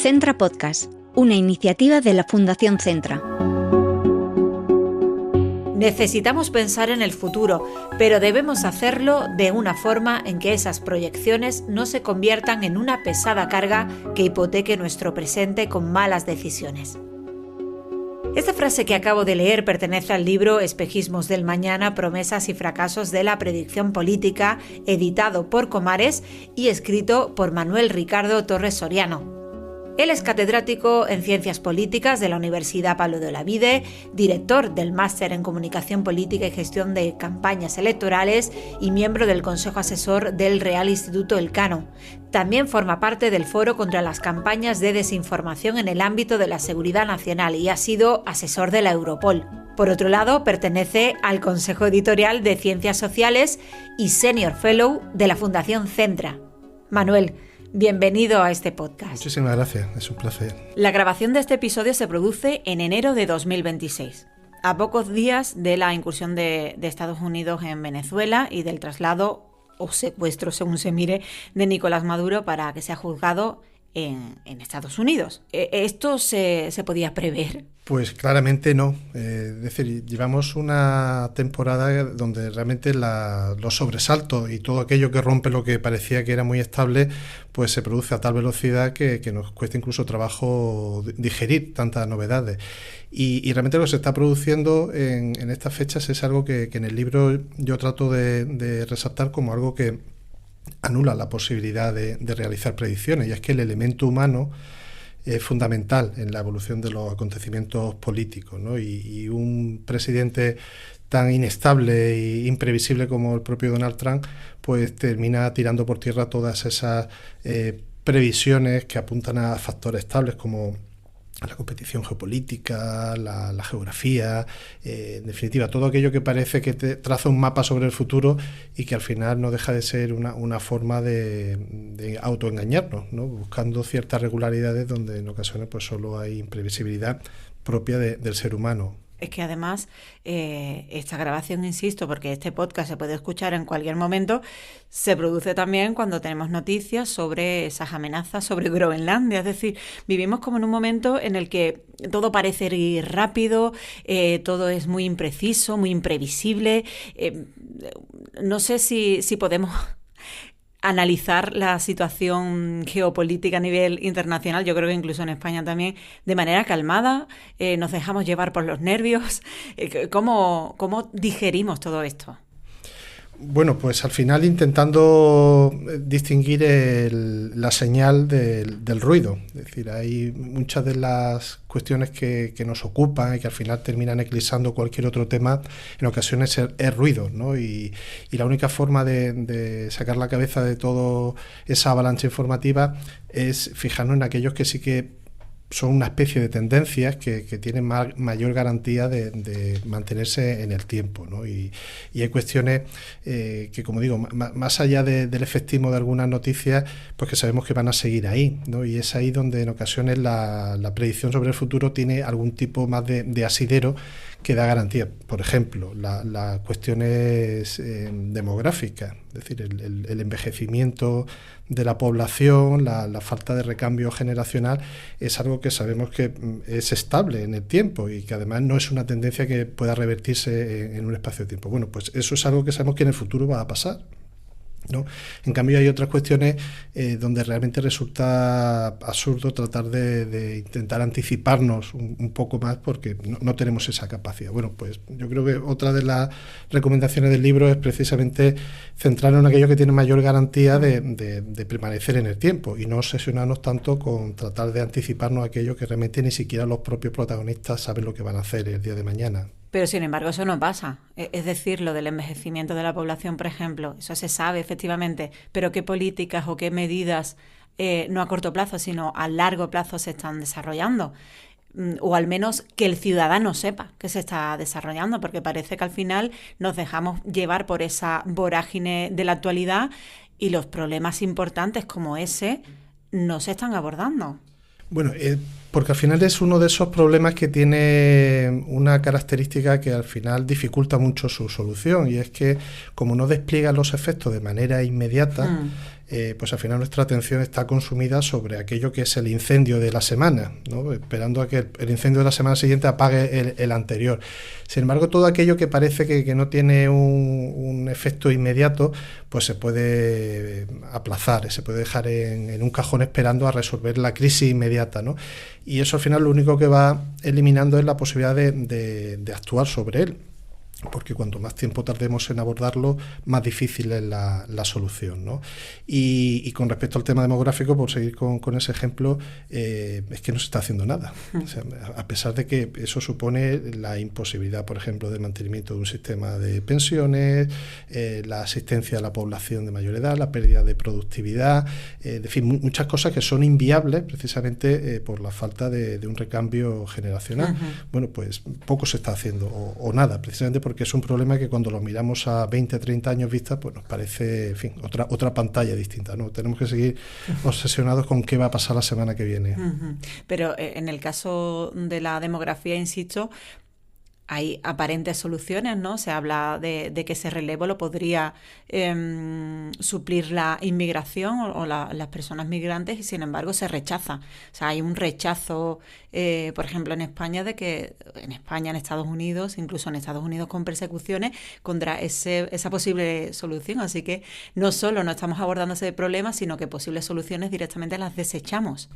Centra Podcast, una iniciativa de la Fundación Centra. Necesitamos pensar en el futuro, pero debemos hacerlo de una forma en que esas proyecciones no se conviertan en una pesada carga que hipoteque nuestro presente con malas decisiones. Esta frase que acabo de leer pertenece al libro Espejismos del Mañana, promesas y fracasos de la predicción política, editado por Comares y escrito por Manuel Ricardo Torres Soriano. Él es catedrático en Ciencias Políticas de la Universidad Pablo de Olavide, director del Máster en Comunicación Política y Gestión de Campañas Electorales y miembro del Consejo Asesor del Real Instituto Elcano. También forma parte del Foro contra las Campañas de Desinformación en el ámbito de la seguridad nacional y ha sido asesor de la Europol. Por otro lado, pertenece al Consejo Editorial de Ciencias Sociales y Senior Fellow de la Fundación Centra. Manuel, bienvenido a este podcast. Muchísimas gracias, es un placer. La grabación de este episodio se produce en enero de 2026, a pocos días de la incursión de Estados Unidos en Venezuela y del traslado o secuestro, según se mire, de Nicolás Maduro para que sea juzgado en Estados Unidos. ¿Esto se podía prever? Pues claramente no. Es decir, llevamos una temporada donde realmente los sobresaltos y todo aquello que rompe lo que parecía que era muy estable, pues se produce a tal velocidad que nos cuesta incluso trabajo digerir tantas novedades. Y realmente lo que se está produciendo en estas fechas es algo que en el libro yo trato de resaltar como algo que anula la posibilidad de realizar predicciones, y es que el elemento humano es fundamental en la evolución de los acontecimientos políticos, ¿no? Y un presidente tan inestable e imprevisible como el propio Donald Trump, pues termina tirando por tierra todas esas previsiones que apuntan a factores estables como la competición geopolítica, la geografía, en definitiva, todo aquello que parece que te traza un mapa sobre el futuro y que al final no deja de ser una forma de autoengañarnos, ¿no? Buscando ciertas regularidades donde en ocasiones pues solo hay imprevisibilidad propia del ser humano. Es que además esta grabación, insisto, porque este podcast se puede escuchar en cualquier momento, se produce también cuando tenemos noticias sobre esas amenazas sobre Groenlandia. Es decir, vivimos como en un momento en el que todo parece ir rápido, todo es muy impreciso, muy imprevisible. No sé si podemos analizar la situación geopolítica a nivel internacional, yo creo que incluso en España también, de manera calmada, nos dejamos llevar por los nervios. ¿Cómo digerimos todo esto? Bueno, pues al final intentando distinguir la señal del ruido. Es decir, hay muchas de las cuestiones que nos ocupan y que al final terminan eclipsando cualquier otro tema, en ocasiones es ruido, ¿no? Y la única forma de sacar la cabeza de toda esa avalancha informativa es fijarnos en aquellos que sí que son una especie de tendencias que tienen mayor garantía de mantenerse en el tiempo, ¿no? Y hay cuestiones que, como digo, más allá del efectismo de algunas noticias, pues que sabemos que van a seguir ahí, ¿no? Y es ahí donde en ocasiones la predicción sobre el futuro tiene algún tipo más de asidero que da garantía. Por ejemplo, las cuestiones demográficas, es decir, el envejecimiento de la población, la falta de recambio generacional, es algo que sabemos que es estable en el tiempo y que además no es una tendencia que pueda revertirse en un espacio de tiempo. Bueno, pues eso es algo que sabemos que en el futuro va a pasar, ¿no? En cambio hay otras cuestiones donde realmente resulta absurdo tratar de intentar anticiparnos un poco más porque no tenemos esa capacidad. Bueno, pues yo creo que otra de las recomendaciones del libro es precisamente centrarnos en aquello que tiene mayor garantía de permanecer en el tiempo y no obsesionarnos tanto con tratar de anticiparnos aquello que realmente ni siquiera los propios protagonistas saben lo que van a hacer el día de mañana. Pero sin embargo eso no pasa. Es decir, lo del envejecimiento de la población, por ejemplo, eso se sabe efectivamente, pero qué políticas o qué medidas, no a corto plazo, sino a largo plazo se están desarrollando. O al menos que el ciudadano sepa que se está desarrollando, porque parece que al final nos dejamos llevar por esa vorágine de la actualidad y los problemas importantes como ese no se están abordando. Bueno, Porque al final es uno de esos problemas que tiene una característica que al final dificulta mucho su solución, y es que como no despliega los efectos de manera inmediata, pues al final nuestra atención está consumida sobre aquello que es el incendio de la semana, ¿no? Esperando a que el incendio de la semana siguiente apague el anterior. Sin embargo, todo aquello que parece que no tiene un efecto inmediato, pues se puede aplazar, se puede dejar en un cajón esperando a resolver la crisis inmediata, ¿no? Y eso al final lo único que va eliminando es la posibilidad de actuar sobre él, porque cuanto más tiempo tardemos en abordarlo, más difícil es la solución, ¿no? Y con respecto al tema demográfico, por seguir con ese ejemplo, es que no se está haciendo nada. O sea, a pesar de que eso supone la imposibilidad, por ejemplo, del mantenimiento de un sistema de pensiones, la asistencia a la población de mayor edad, la pérdida de productividad, en fin, muchas cosas que son inviables precisamente por la falta de un recambio generacional. Bueno, pues poco se está haciendo o nada, precisamente porque es un problema que cuando lo miramos a 20, 30 años vista, pues nos parece, en fin, otra pantalla distinta, ¿no? Tenemos que seguir obsesionados con qué va a pasar la semana que viene. Pero en el caso de la demografía, insisto, hay aparentes soluciones, ¿no? Se habla de que ese relevo lo podría suplir la inmigración o las personas migrantes, y sin embargo se rechaza. O sea, hay un rechazo, por ejemplo, en España, en Estados Unidos, incluso en Estados Unidos con persecuciones contra esa posible solución. Así que no solo no estamos abordando ese problema, sino que posibles soluciones directamente las desechamos.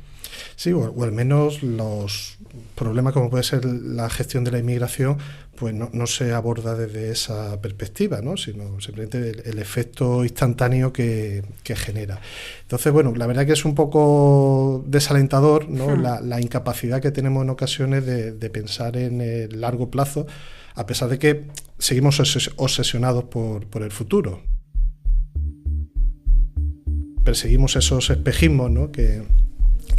Sí, o al menos los problemas como puede ser la gestión de la inmigración, pues no se aborda desde esa perspectiva, ¿no? Sino simplemente el efecto instantáneo que genera. Entonces, bueno, la verdad que es un poco desalentador, ¿no? La incapacidad que tenemos en ocasiones de pensar en el largo plazo, a pesar de que seguimos obsesionados por el futuro. Perseguimos esos espejismos, ¿no? que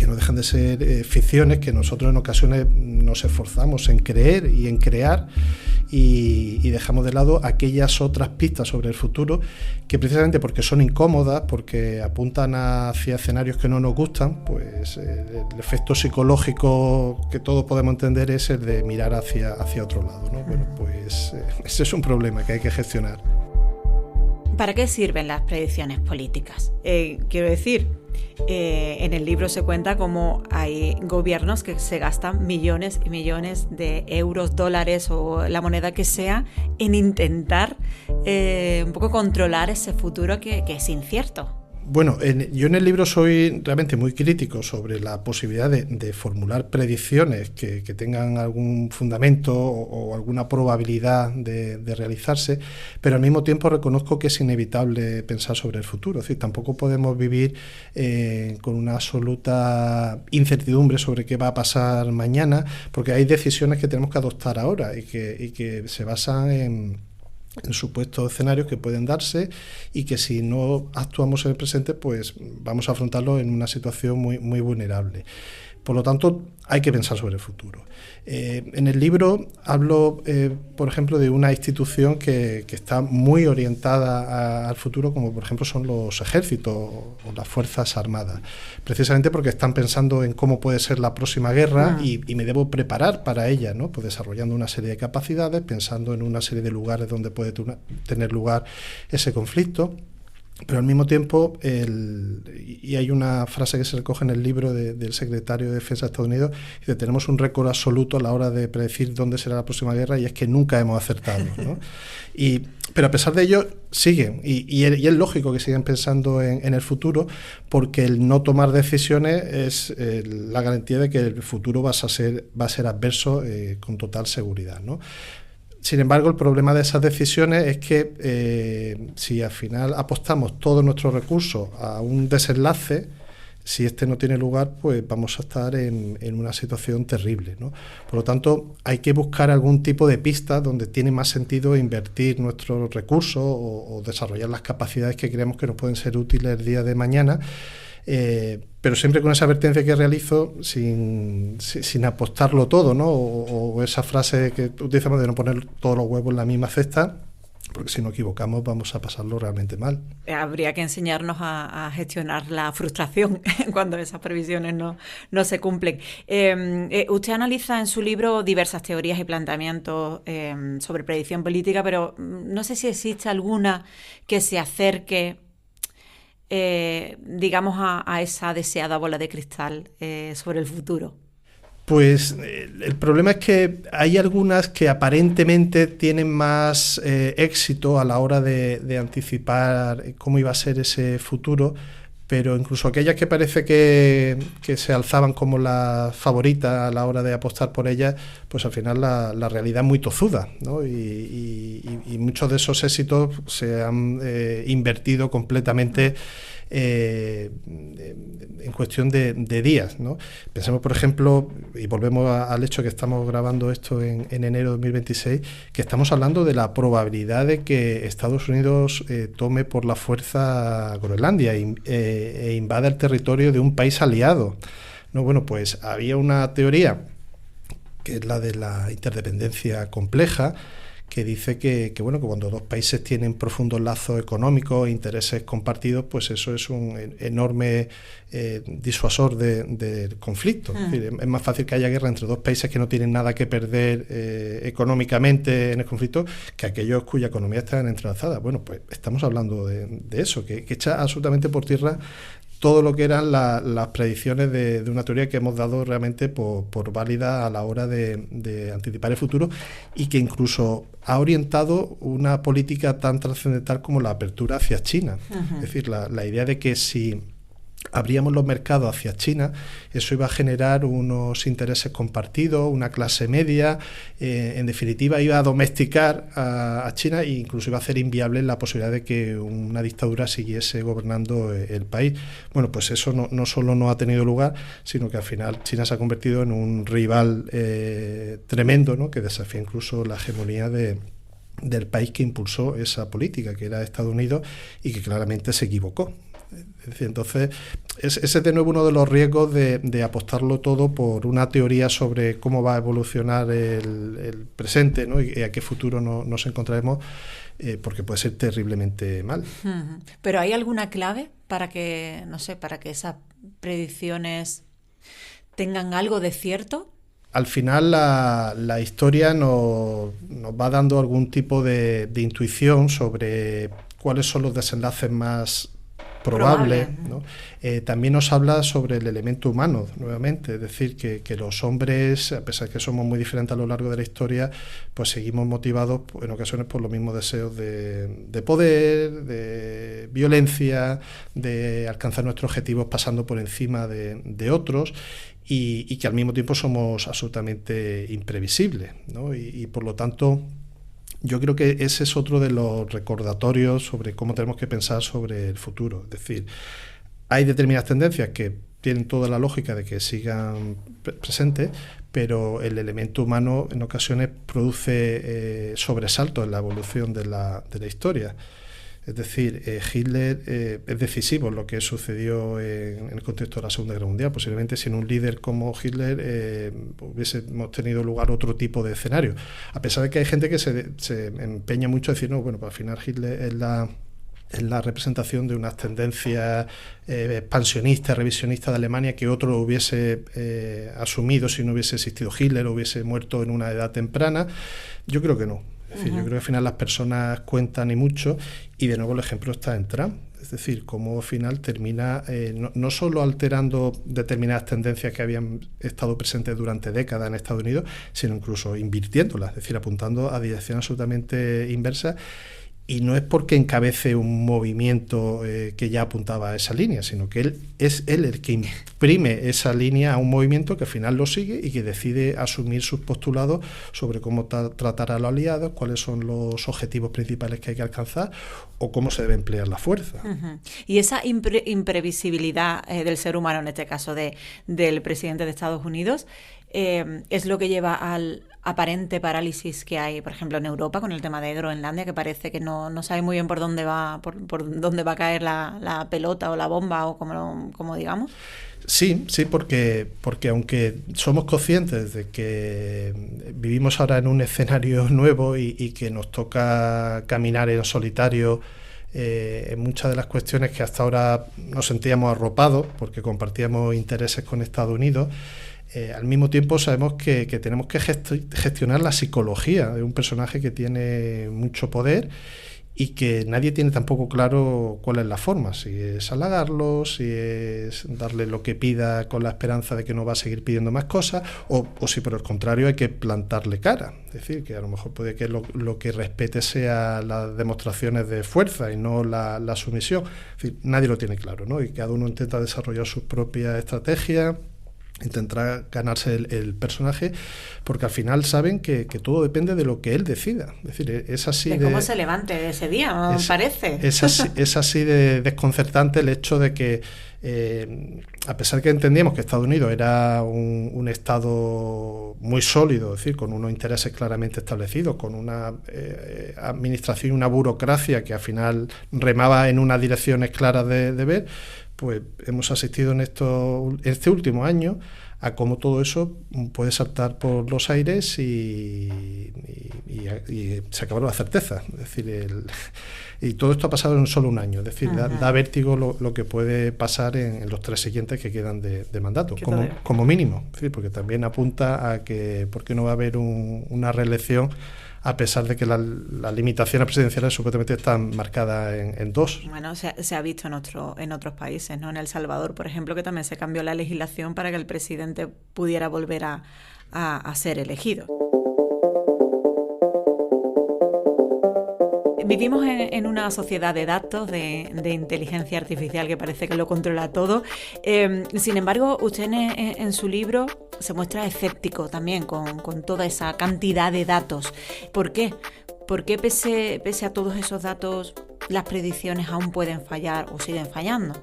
no dejan de ser ficciones que nosotros en ocasiones nos esforzamos en creer y en crear, y dejamos de lado aquellas otras pistas sobre el futuro que precisamente porque son incómodas, porque apuntan hacia escenarios que no nos gustan, pues el efecto psicológico que todos podemos entender es el de mirar hacia otro lado, ¿no? Bueno, pues ese es un problema que hay que gestionar. ¿Para qué sirven las predicciones políticas? Quiero decir, en el libro se cuenta cómo hay gobiernos que se gastan millones y millones de euros, dólares o la moneda que sea en intentar un poco controlar ese futuro que es incierto. Bueno, yo en el libro soy realmente muy crítico sobre la posibilidad de formular predicciones que tengan algún fundamento o alguna probabilidad de realizarse, pero al mismo tiempo reconozco que es inevitable pensar sobre el futuro. Es decir, tampoco podemos vivir con una absoluta incertidumbre sobre qué va a pasar mañana, porque hay decisiones que tenemos que adoptar ahora y que se basan en supuestos escenarios que pueden darse, y que si no actuamos en el presente, pues vamos a afrontarlo en una situación muy, muy vulnerable. Por lo tanto, hay que pensar sobre el futuro. En el libro hablo, por ejemplo, de una institución que está muy orientada al futuro, como por ejemplo son los ejércitos o las Fuerzas Armadas, precisamente porque están pensando en cómo puede ser la próxima guerra y me debo preparar para ella, ¿no? Pues desarrollando una serie de capacidades, pensando en una serie de lugares donde puede tener lugar ese conflicto. Pero al mismo tiempo, y hay una frase que se recoge en el libro del secretario de Defensa de Estados Unidos, dice: tenemos un récord absoluto a la hora de predecir dónde será la próxima guerra, y es que nunca hemos acertado, ¿no? Pero a pesar de ello siguen, y es lógico que sigan pensando en el futuro, porque el no tomar decisiones es la garantía de que el futuro va a ser adverso con total seguridad, ¿no? Sin embargo, el problema de esas decisiones es que si al final apostamos todos nuestros recursos a un desenlace, si este no tiene lugar, pues vamos a estar en una situación terrible, ¿no? Por lo tanto, hay que buscar algún tipo de pista donde tiene más sentido invertir nuestros recursos o desarrollar las capacidades que creemos que nos pueden ser útiles el día de mañana. Pero siempre con esa advertencia que realizo, sin apostarlo todo, ¿no? O esa frase que utilizamos de no poner todos los huevos en la misma cesta, porque si nos equivocamos vamos a pasarlo realmente mal. Habría que enseñarnos a gestionar la frustración cuando esas previsiones no se cumplen. Usted analiza en su libro diversas teorías y planteamientos sobre predicción política, pero no sé si existe alguna que se acerque, digamos, a esa deseada bola de cristal sobre el futuro. Pues el problema es que hay algunas que aparentemente tienen más éxito a la hora de anticipar cómo iba a ser ese futuro, pero incluso aquellas que parece que se alzaban como las favoritas a la hora de apostar por ellas, pues al final la realidad es muy tozuda, ¿no? Y muchos de esos éxitos se han invertido completamente en cuestión de días, ¿no? Pensemos, por ejemplo, y volvemos al hecho que estamos grabando esto en enero de 2026, que estamos hablando de la probabilidad de que Estados Unidos tome por la fuerza Groenlandia e invada el territorio de un país aliado, ¿no? Bueno, pues había una teoría, que es la de la interdependencia compleja, que dice que cuando dos países tienen profundos lazos económicos e intereses compartidos, pues eso es un enorme disuasor del conflicto. Es decir, es más fácil que haya guerra entre dos países que no tienen nada que perder económicamente en el conflicto que aquellos cuya economía está entrelazada. Bueno, pues estamos hablando de eso, que echa absolutamente por tierra todo lo que eran las predicciones de una teoría que hemos dado realmente por válida a la hora de anticipar el futuro, y que incluso ha orientado una política tan trascendental como la apertura hacia China. Es decir, la idea de que si abríamos los mercados hacia China, eso iba a generar unos intereses compartidos, una clase media, en definitiva iba a domesticar a China e incluso iba a hacer inviable la posibilidad de que una dictadura siguiese gobernando el país. Bueno, pues eso no solo no ha tenido lugar, sino que al final China se ha convertido en un rival tremendo, ¿no?, que desafía incluso la hegemonía del país que impulsó esa política, que era Estados Unidos, y que claramente se equivocó. Es decir, entonces, ese es de nuevo uno de los riesgos de apostarlo todo por una teoría sobre cómo va a evolucionar el presente, ¿no?, y a qué futuro nos encontraremos, porque puede ser terriblemente mal. ¿Pero hay alguna clave para que esas predicciones tengan algo de cierto? Al final la historia nos va dando algún tipo de intuición sobre cuáles son los desenlaces más probable, ¿no? También nos habla sobre el elemento humano, nuevamente, es decir, que los hombres, a pesar de que somos muy diferentes a lo largo de la historia, pues seguimos motivados en ocasiones por los mismos deseos de poder, de violencia, de alcanzar nuestros objetivos pasando por encima de otros, y que al mismo tiempo somos absolutamente imprevisibles, ¿no? Y por lo tanto, yo creo que ese es otro de los recordatorios sobre cómo tenemos que pensar sobre el futuro. Es decir, hay determinadas tendencias que tienen toda la lógica de que sigan presentes, pero el elemento humano en ocasiones produce sobresaltos en la evolución de la historia. Es decir, Hitler es decisivo en lo que sucedió en el contexto de la Segunda Guerra Mundial. Posiblemente sin un líder como Hitler hubiésemos tenido lugar otro tipo de escenario. A pesar de que hay gente que se empeña mucho en decir, no, bueno, pues al final Hitler es la representación de unas tendencias expansionistas, revisionistas de Alemania que otro lo hubiese asumido si no hubiese existido Hitler o hubiese muerto en una edad temprana. Yo creo que no. Es decir, yo creo que al final las personas cuentan y mucho, y de nuevo el ejemplo está en Trump. Es decir, cómo al final termina no solo alterando determinadas tendencias que habían estado presentes durante décadas en Estados Unidos, sino incluso invirtiéndolas, es decir, apuntando a direcciones absolutamente inversas. Y no es porque encabece un movimiento que ya apuntaba a esa línea, sino que él es el que imprime esa línea a un movimiento que al final lo sigue y que decide asumir sus postulados sobre cómo tratar a los aliados, cuáles son los objetivos principales que hay que alcanzar o cómo se debe emplear la fuerza. Y esa imprevisibilidad del ser humano, en este caso del presidente de Estados Unidos, es lo que lleva al aparente parálisis que hay, por ejemplo, en Europa con el tema de Groenlandia, que parece que no sabe muy bien por dónde va, por dónde va a caer la pelota o la bomba o como digamos? Sí, porque aunque somos conscientes de que vivimos ahora en un escenario nuevo y que nos toca caminar en solitario en muchas de las cuestiones que hasta ahora nos sentíamos arropados porque compartíamos intereses con Estados Unidos, al mismo tiempo sabemos que tenemos que gestionar la psicología de un personaje que tiene mucho poder y que nadie tiene tampoco claro cuál es la forma, si es halagarlo, si es darle lo que pida con la esperanza de que no va a seguir pidiendo más cosas, o si por el contrario hay que plantarle cara. Es decir, que a lo mejor puede que lo que respete sea las demostraciones de fuerza y no la sumisión. Es decir, nadie lo tiene claro, ¿no? Y cada uno intenta desarrollar sus propias estrategias, intentar ganarse el personaje, porque al final saben que todo depende de lo que él decida. Es decir, es así de cómo se levante ese día, parece. Es así de desconcertante el hecho de que, a pesar que entendíamos que Estados Unidos era un Estado muy sólido, es decir, con unos intereses claramente establecidos, con una administración y una burocracia que al final remaba en unas direcciones claras de ver, pues hemos asistido en este último año a cómo todo eso puede saltar por los aires y se acabaron las certezas. Es decir, y todo esto ha pasado en solo un año. Es decir, da vértigo lo que puede pasar en los 3 siguientes que quedan de mandato, como mínimo. Es decir, porque también apunta a que por qué no va a haber una reelección, a pesar de que las limitaciones presidenciales supuestamente están marcadas en 2. Bueno, se ha visto en otros países, ¿no? En El Salvador, por ejemplo, que también se cambió la legislación para que el presidente pudiera volver a ser elegido. Vivimos en una sociedad de datos, de inteligencia artificial que parece que lo controla todo. Sin embargo, usted en su libro se muestra escéptico también con toda esa cantidad de datos. ¿Por qué? ¿Por qué pese a todos esos datos las predicciones aún pueden fallar o siguen fallando?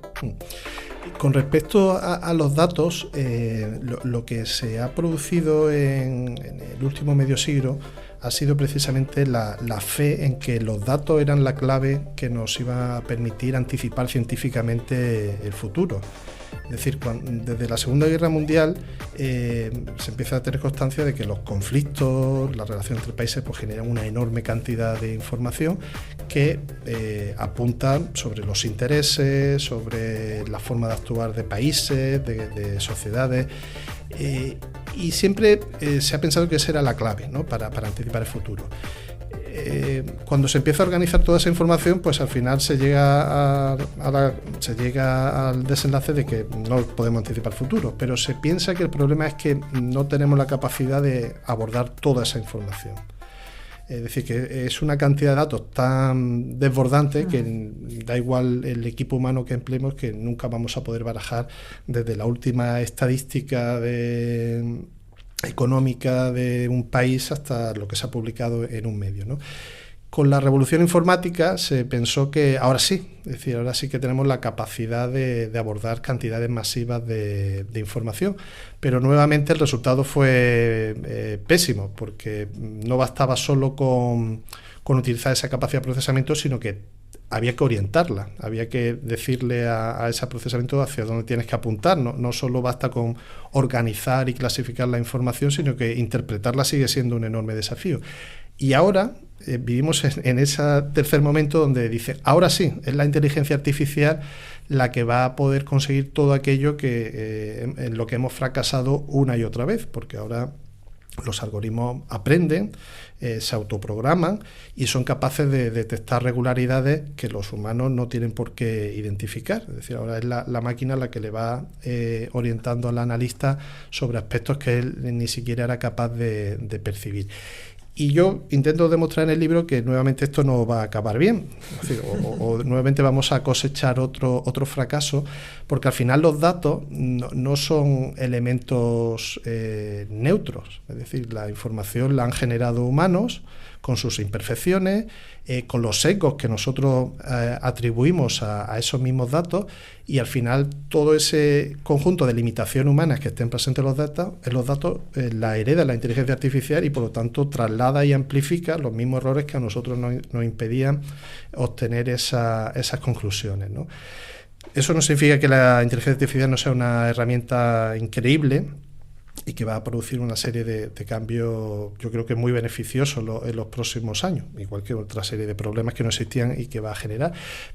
Con respecto a los datos, lo que se ha producido en el último medio siglo ha sido precisamente la fe en que los datos eran la clave que nos iba a permitir anticipar científicamente el futuro. Es decir, desde la Segunda Guerra Mundial se empieza a tener constancia de que los conflictos, la relación entre países, pues generan una enorme cantidad de información que apuntan sobre los intereses, sobre la forma de actuar de países, de sociedades. Y siempre se ha pensado que esa era la clave, ¿no? para anticipar el futuro. Cuando se empieza a organizar toda esa información, pues al final se llega al desenlace de que no podemos anticipar el futuro, pero se piensa que el problema es que no tenemos la capacidad de abordar toda esa información. Es decir, que es una cantidad de datos tan desbordante que da igual el equipo humano que empleemos, que nunca vamos a poder barajar desde la última estadística económica de un país hasta lo que se ha publicado en un medio, ¿no? Con la revolución informática se pensó que ahora sí, es decir, ahora sí que tenemos la capacidad de abordar cantidades masivas de información, pero nuevamente el resultado fue pésimo, porque no bastaba solo con utilizar esa capacidad de procesamiento, sino que había que orientarla, había que decirle a ese procesamiento hacia dónde tienes que apuntar. No solo basta con organizar y clasificar la información, sino que interpretarla sigue siendo un enorme desafío. Y ahora vivimos en ese tercer momento donde dice, ahora sí, es la inteligencia artificial la que va a poder conseguir todo aquello en lo que hemos fracasado una y otra vez, porque ahora los algoritmos aprenden, se autoprograman y son capaces de detectar regularidades que los humanos no tienen por qué identificar. Es decir, ahora es la máquina la que le va orientando al analista sobre aspectos que él ni siquiera era capaz de percibir. Y yo intento demostrar en el libro que nuevamente esto no va a acabar bien, es decir, o nuevamente vamos a cosechar otro fracaso, porque al final los datos no son elementos neutros, es decir, la información la han generado humanos con sus imperfecciones, con los sesgos que nosotros atribuimos a esos mismos datos, y al final todo ese conjunto de limitaciones humanas que estén presentes en los datos la hereda la inteligencia artificial, y por lo tanto traslada y amplifica los mismos errores que a nosotros nos impedían obtener esas conclusiones, ¿no? Eso no significa que la inteligencia artificial no sea una herramienta increíble y que va a producir una serie de cambios, yo creo que muy beneficiosos en los próximos años, igual que otra serie de problemas que no existían y que va a generar.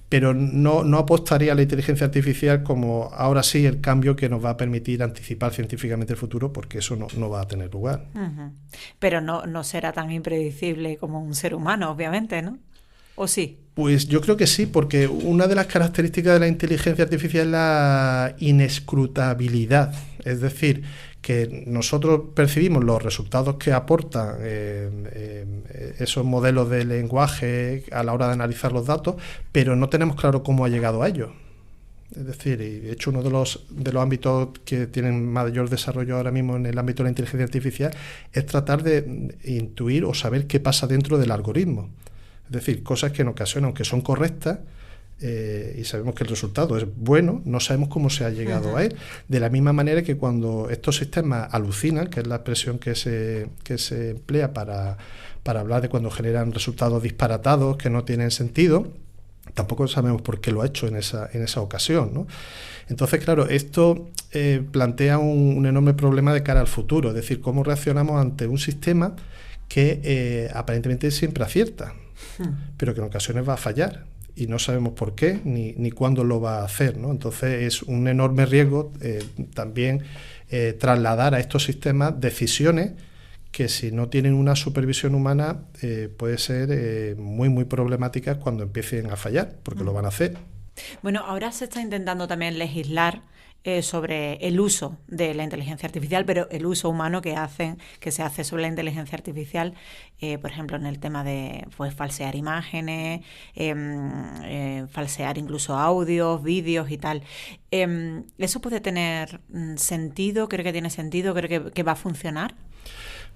Pero no apostaría a la inteligencia artificial como ahora sí el cambio que nos va a permitir anticipar científicamente el futuro, porque eso no va a tener lugar. Uh-huh. Pero no será tan impredecible como un ser humano, obviamente, ¿no? ¿O sí? Pues yo creo que sí, porque una de las características de la inteligencia artificial es la inescrutabilidad. Es decir, que nosotros percibimos los resultados que aportan esos modelos de lenguaje a la hora de analizar los datos, pero no tenemos claro cómo ha llegado a ellos. Es decir, y de hecho uno de los ámbitos que tienen mayor desarrollo ahora mismo en el ámbito de la inteligencia artificial es tratar de intuir o saber qué pasa dentro del algoritmo. Es decir, cosas que en ocasiones, aunque son correctas, y sabemos que el resultado es bueno, no sabemos cómo se ha llegado a él. De la misma manera que cuando estos sistemas alucinan, que es la expresión que se emplea para hablar de cuando generan resultados disparatados que no tienen sentido, tampoco sabemos por qué lo ha hecho en esa ocasión, ¿no? Entonces, claro, esto plantea un enorme problema de cara al futuro, es decir, cómo reaccionamos ante un sistema que aparentemente siempre acierta, pero que en ocasiones va a fallar y no sabemos por qué ni cuándo lo va a hacer, ¿no? Entonces es un enorme riesgo también trasladar a estos sistemas decisiones que, si no tienen una supervisión humana, puede ser muy, muy problemáticas cuando empiecen a fallar, porque lo van a hacer. Bueno, ahora se está intentando también legislar sobre el uso de la inteligencia artificial, pero el uso humano que se hace sobre la inteligencia artificial, por ejemplo, en el tema de falsear imágenes, falsear incluso audios, vídeos y tal. ¿Eso puede tener sentido? ¿Creo que tiene sentido? ¿Creo que va a funcionar?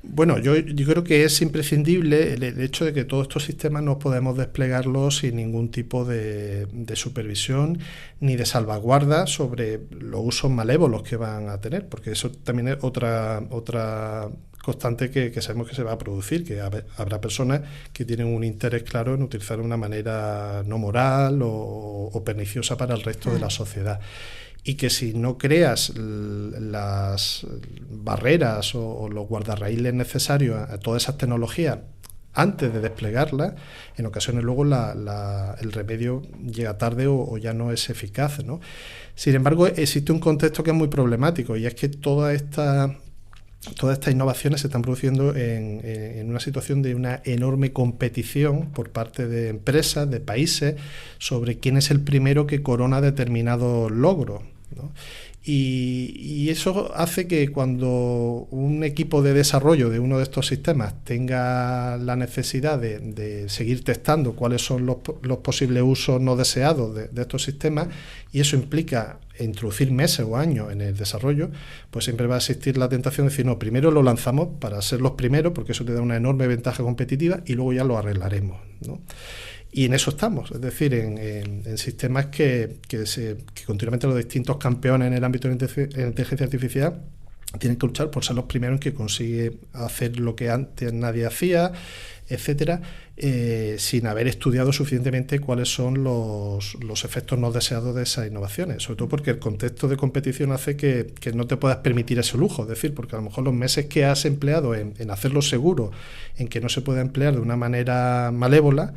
Bueno, yo creo que es imprescindible el hecho de que todos estos sistemas no podemos desplegarlos sin ningún tipo de supervisión ni de salvaguarda sobre los usos malévolos que van a tener, porque eso también es otra constante que sabemos que se va a producir, que habrá personas que tienen un interés claro en utilizar de una manera no moral o perniciosa para el resto de la sociedad. Y que si no creas las barreras o los guardarraíles necesarios a todas esas tecnologías antes de desplegarlas, en ocasiones luego el remedio llega tarde o ya no es eficaz, ¿no? Sin embargo, existe un contexto que es muy problemático, y es que todas estas innovaciones se están produciendo en una situación de una enorme competición por parte de empresas, de países, sobre quién es el primero que corona determinados logros, ¿no? Y eso hace que cuando un equipo de desarrollo de uno de estos sistemas tenga la necesidad de seguir testando cuáles son los posibles usos no deseados de estos sistemas, y eso implica introducir meses o años en el desarrollo, pues siempre va a existir la tentación de decir, no, primero lo lanzamos para ser los primeros, porque eso te da una enorme ventaja competitiva, y luego ya lo arreglaremos, ¿no? Y en eso estamos, es decir, en sistemas que continuamente los distintos campeones en el ámbito de la inteligencia artificial tienen que luchar por ser los primeros en que consigue hacer lo que antes nadie hacía, etcétera, sin haber estudiado suficientemente cuáles son los efectos no deseados de esas innovaciones, sobre todo porque el contexto de competición hace que no te puedas permitir ese lujo, es decir, porque a lo mejor los meses que has empleado en hacerlo seguro, en que no se pueda emplear de una manera malévola,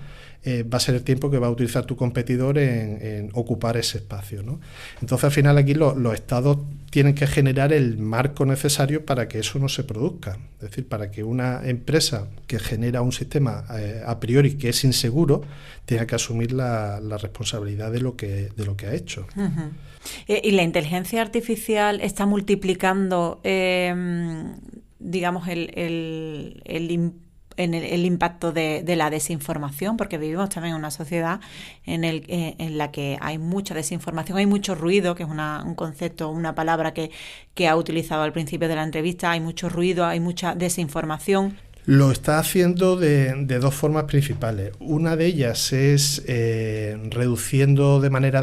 va a ser el tiempo que va a utilizar tu competidor en ocupar ese espacio, ¿no? Entonces, al final, aquí los estados tienen que generar el marco necesario para que eso no se produzca. Es decir, para que una empresa que genera un sistema a priori que es inseguro tenga que asumir la responsabilidad de lo que ha hecho. Uh-huh. ¿Y la inteligencia artificial está multiplicando, digamos, el impacto de la desinformación? Porque vivimos también en una sociedad en la que hay mucha desinformación, hay mucho ruido, que es un concepto, una palabra que ha utilizado al principio de la entrevista. Hay mucho ruido, hay mucha desinformación. Lo está haciendo de dos formas principales. Una de ellas es reduciendo de manera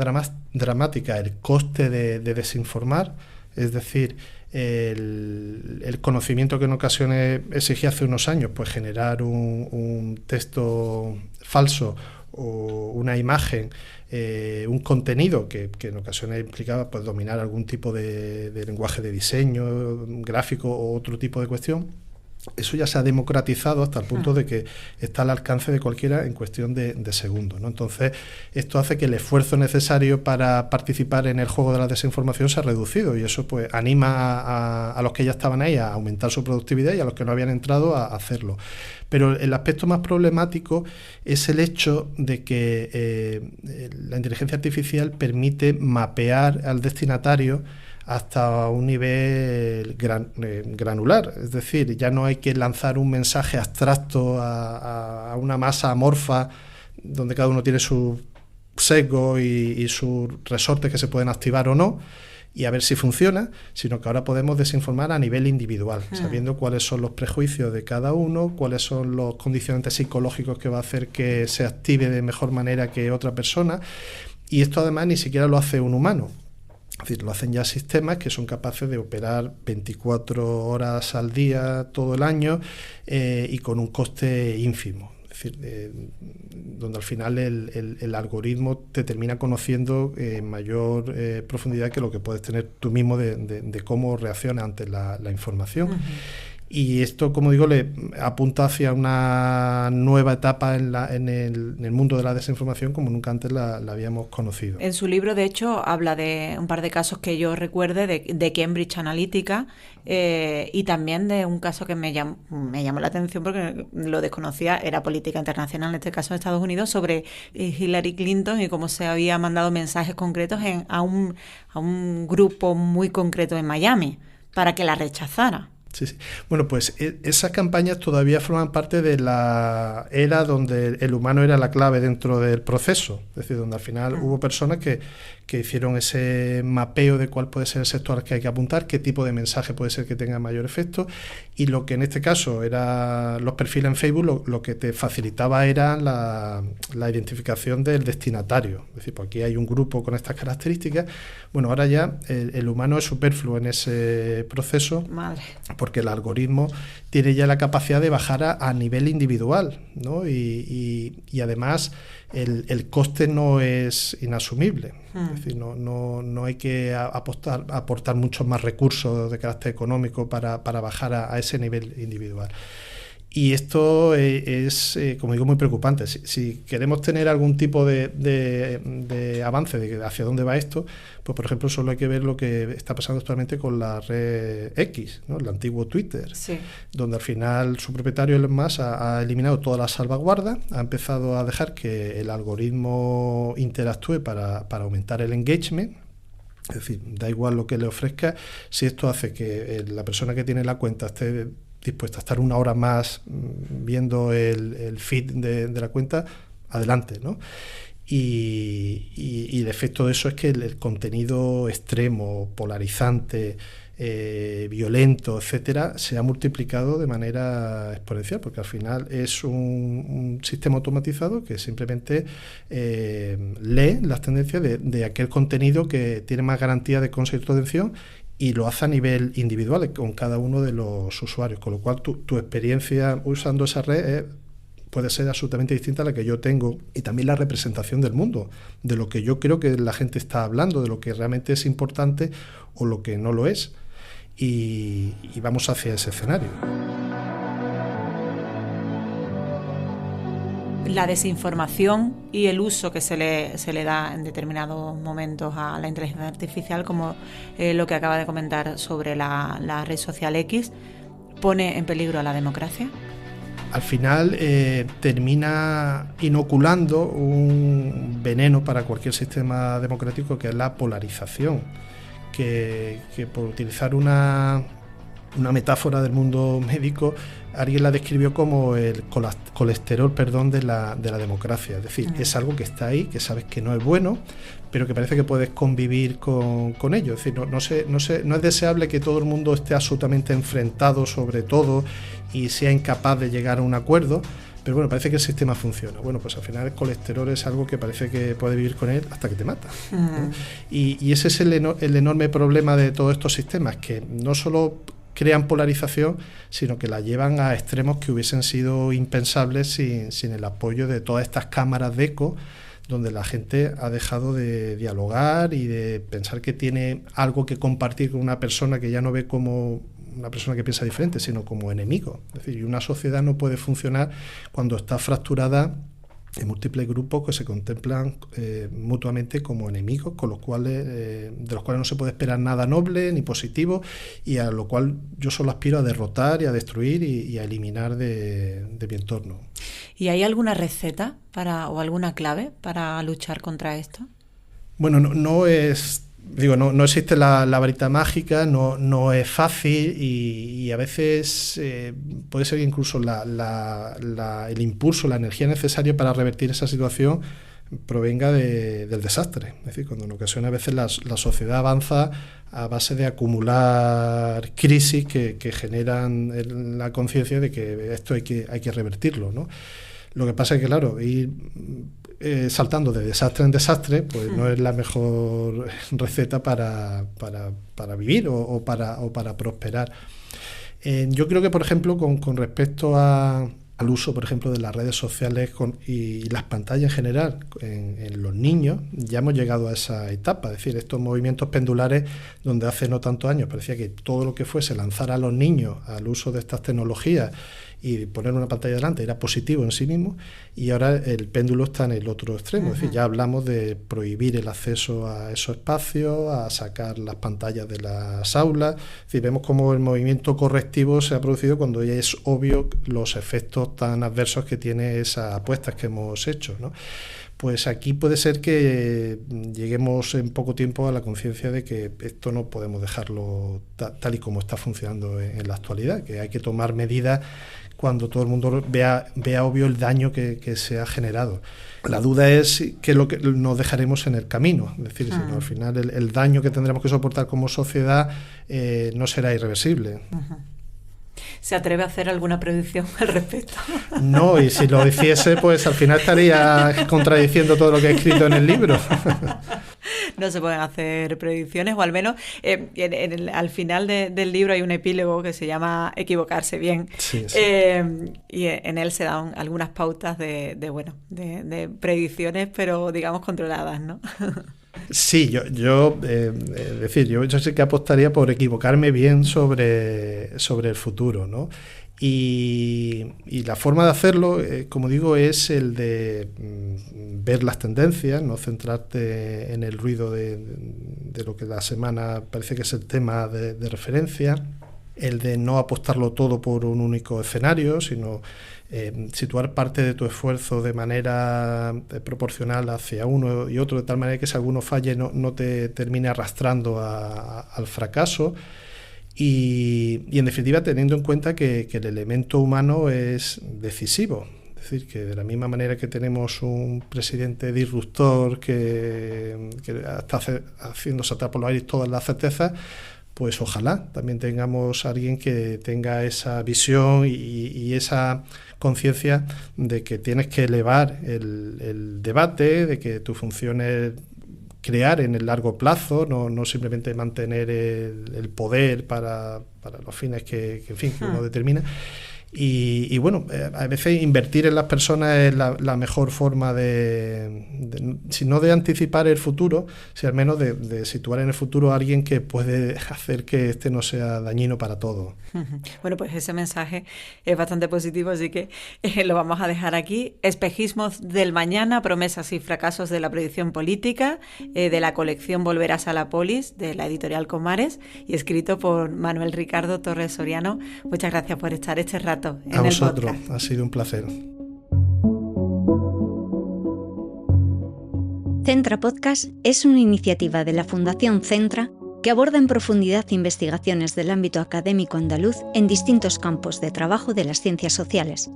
dramática el coste de desinformar, es decir, el conocimiento que en ocasiones exigía hace unos años, pues generar un texto falso o una imagen, un contenido que en ocasiones implicaba pues dominar algún tipo de lenguaje de diseño, gráfico o otro tipo de cuestión. Eso ya se ha democratizado hasta el punto de que está al alcance de cualquiera en cuestión de segundos, ¿no? Entonces, esto hace que el esfuerzo necesario para participar en el juego de la desinformación se ha reducido, y eso pues anima a los que ya estaban ahí a aumentar su productividad y a los que no habían entrado a hacerlo. Pero el aspecto más problemático es el hecho de que la inteligencia artificial permite mapear al destinatario hasta un nivel granular, es decir, ya no hay que lanzar un mensaje abstracto a una masa amorfa donde cada uno tiene su sesgo y sus resortes que se pueden activar o no y a ver si funciona, sino que ahora podemos desinformar a nivel individual, sabiendo cuáles son los prejuicios de cada uno, cuáles son los condicionantes psicológicos que va a hacer que se active de mejor manera que otra persona, y esto además ni siquiera lo hace un humano. Es decir, lo hacen ya sistemas que son capaces de operar 24 horas al día, todo el año, y con un coste ínfimo. Es decir, donde al final el algoritmo te termina conociendo en mayor profundidad que lo que puedes tener tú mismo de cómo reacciona ante la información. Uh-huh. Y esto, como digo, le apunta hacia una nueva etapa en el mundo de la desinformación como nunca antes la habíamos conocido. En su libro, de hecho, habla de un par de casos que yo recuerde de Cambridge Analytica, y también de un caso que me llamó la atención porque lo desconocía, era política internacional, en este caso de Estados Unidos, sobre Hillary Clinton y cómo se había mandado mensajes concretos a un grupo muy concreto en Miami para que la rechazara. Sí, sí. Bueno, pues esas campañas todavía forman parte de la era donde el humano era la clave dentro del proceso. Es decir, donde al final hubo personas que hicieron ese mapeo de cuál puede ser el sector al que hay que apuntar, qué tipo de mensaje puede ser que tenga mayor efecto, y lo que en este caso era los perfiles en Facebook, lo que te facilitaba era la identificación del destinatario. Es decir, pues aquí hay un grupo con estas características. Bueno, ahora ya el humano es superfluo en ese proceso. Madre. Porque el algoritmo tiene ya la capacidad de bajar a nivel individual, ¿no? Y además el coste no es inasumible. Es decir, no hay que aportar muchos más recursos de carácter económico para bajar a ese nivel individual. Y esto es, como digo, muy preocupante. Si queremos tener algún tipo de avance de hacia dónde va esto, pues por ejemplo solo hay que ver lo que está pasando actualmente con la red X, ¿no? El antiguo Twitter, sí, donde al final su propietario Elon Musk ha eliminado todas las salvaguardas, ha empezado a dejar que el algoritmo interactúe para aumentar el engagement. Es decir, da igual lo que le ofrezca, si esto hace que la persona que tiene la cuenta esté dispuesta a estar una hora más viendo el feed de la cuenta, adelante, ¿no? Y el efecto de eso es que el contenido extremo, polarizante, violento, etcétera, se ha multiplicado de manera exponencial, porque al final es un sistema automatizado que simplemente lee las tendencias de aquel contenido que tiene más garantía de conseguir tu atención, y lo hace a nivel individual con cada uno de los usuarios, con lo cual tu experiencia usando esa red puede ser absolutamente distinta a la que yo tengo, y también la representación del mundo, de lo que yo creo que la gente está hablando, de lo que realmente es importante o lo que no lo es, y vamos hacia ese escenario. La desinformación y el uso que se le da en determinados momentos a la inteligencia artificial, como lo que acaba de comentar sobre la red social X, ¿pone en peligro a la democracia? Al final termina inoculando un veneno para cualquier sistema democrático, que es la polarización, que por utilizar una una metáfora del mundo médico, alguien la describió como el colesterol, de la democracia. Es decir, es algo que está ahí, que sabes que no es bueno, pero que parece que puedes convivir con ello. Es decir, no es deseable que todo el mundo esté absolutamente enfrentado sobre todo y sea incapaz de llegar a un acuerdo, pero bueno, parece que el sistema funciona. Bueno, pues al final el colesterol es algo que parece que puedes vivir con él hasta que te mata, ¿no? Y ese es el enorme problema de todos estos sistemas, que no solo crean polarización, sino que la llevan a extremos que hubiesen sido impensables sin el apoyo de todas estas cámaras de eco, donde la gente ha dejado de dialogar y de pensar que tiene algo que compartir con una persona que ya no ve como una persona que piensa diferente, sino como enemigo. Es decir, una sociedad no puede funcionar cuando está fracturada en múltiples grupos que se contemplan mutuamente como enemigos, con los cuales, de los cuales no se puede esperar nada noble ni positivo, y a lo cual yo solo aspiro a derrotar y a destruir y a eliminar de mi entorno. ¿Y hay alguna receta o alguna clave para luchar contra esto? Bueno, no existe la varita mágica, no es fácil y a veces puede ser que incluso el impulso, la energía necesaria para revertir esa situación provenga del desastre. Es decir, cuando en ocasiones a veces la sociedad avanza a base de acumular crisis que generan la conciencia de que esto hay que revertirlo, ¿no? Lo que pasa es que, claro, ir saltando de desastre en desastre, pues no es la mejor receta para vivir o para prosperar. Yo creo que, por ejemplo, con respecto al uso, por ejemplo, de las redes sociales y las pantallas en general en los niños, ya hemos llegado a esa etapa. Es decir, estos movimientos pendulares donde hace no tantos años parecía que todo lo que fuese lanzar a los niños al uso de estas tecnologías y poner una pantalla delante era positivo en sí mismo, y ahora el péndulo está en el otro extremo. Es decir, ya hablamos de prohibir el acceso a esos espacios, a sacar las pantallas de las aulas. Es decir, vemos cómo el movimiento correctivo se ha producido cuando ya es obvio los efectos tan adversos que tiene esas apuestas que hemos hecho, ¿no? Pues aquí puede ser que lleguemos en poco tiempo a la conciencia de que esto no podemos dejarlo tal y como está funcionando en la actualidad, que hay que tomar medidas cuando todo el mundo vea obvio el daño que se ha generado. La duda es qué es lo que nos dejaremos en el camino. Es decir, si no, al final el daño que tendremos que soportar como sociedad no será irreversible. ¿Se atreve a hacer alguna predicción al respecto? No, y si lo hiciese, pues al final estaría contradiciendo todo lo que he escrito en el libro. No se pueden hacer predicciones, o al menos al final del libro hay un epílogo que se llama Equivocarse bien. Sí. Y en él se dan algunas pautas de predicciones, pero digamos controladas, ¿no? Sí, yo sí que apostaría por equivocarme bien sobre el futuro, ¿no? Y la forma de hacerlo, como digo, es el de ver las tendencias, no centrarte en el ruido de lo que la semana parece que es el tema de referencia, el de no apostarlo todo por un único escenario, sino situar parte de tu esfuerzo de manera proporcional hacia uno y otro, de tal manera que si alguno falle no te termine arrastrando al fracaso. Y en definitiva, teniendo en cuenta que el elemento humano es decisivo. Es decir, que de la misma manera que tenemos un presidente disruptor que está haciendo saltar por los aires todas las certezas, pues ojalá también tengamos a alguien que tenga esa visión y esa conciencia de que tienes que elevar el debate, de que tu función es crear en el largo plazo, no simplemente mantener el poder para los fines que uno determina. Y bueno, a veces invertir en las personas es la mejor forma si no de anticipar el futuro, si al menos de situar en el futuro a alguien que puede hacer que este no sea dañino para todos. Bueno, pues ese mensaje es bastante positivo, así que lo vamos a dejar aquí. Espejismos del mañana, promesas y fracasos de la predicción política, de la colección Volverás a la Polis, de la editorial Comares, y escrito por Manuel Ricardo Torres Soriano. Muchas gracias por estar este rato. A vosotros, ha sido un placer. Centra Podcast es una iniciativa de la Fundación Centra que aborda en profundidad investigaciones del ámbito académico andaluz en distintos campos de trabajo de las ciencias sociales.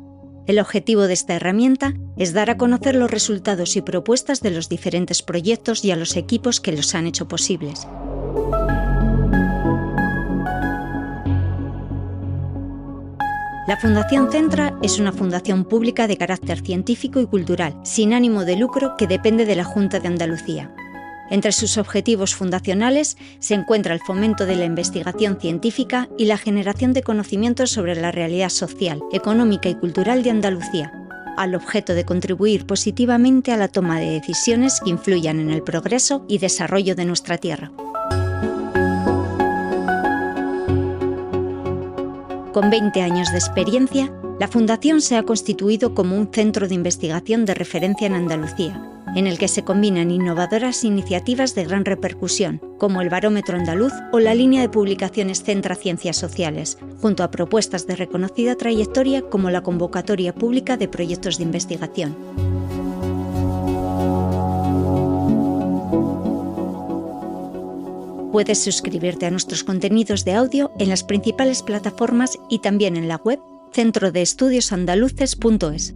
El objetivo de esta herramienta es dar a conocer los resultados y propuestas de los diferentes proyectos y a los equipos que los han hecho posibles. La Fundación Centra es una fundación pública de carácter científico y cultural, sin ánimo de lucro, que depende de la Junta de Andalucía. Entre sus objetivos fundacionales se encuentra el fomento de la investigación científica y la generación de conocimientos sobre la realidad social, económica y cultural de Andalucía, al objeto de contribuir positivamente a la toma de decisiones que influyan en el progreso y desarrollo de nuestra tierra. Con 20 años de experiencia, la Fundación se ha constituido como un centro de investigación de referencia en Andalucía, en el que se combinan innovadoras iniciativas de gran repercusión, como el Barómetro Andaluz o la línea de publicaciones Centra Ciencias Sociales, junto a propuestas de reconocida trayectoria como la convocatoria pública de proyectos de investigación. Puedes suscribirte a nuestros contenidos de audio en las principales plataformas y también en la web centrodeestudiosandaluces.es.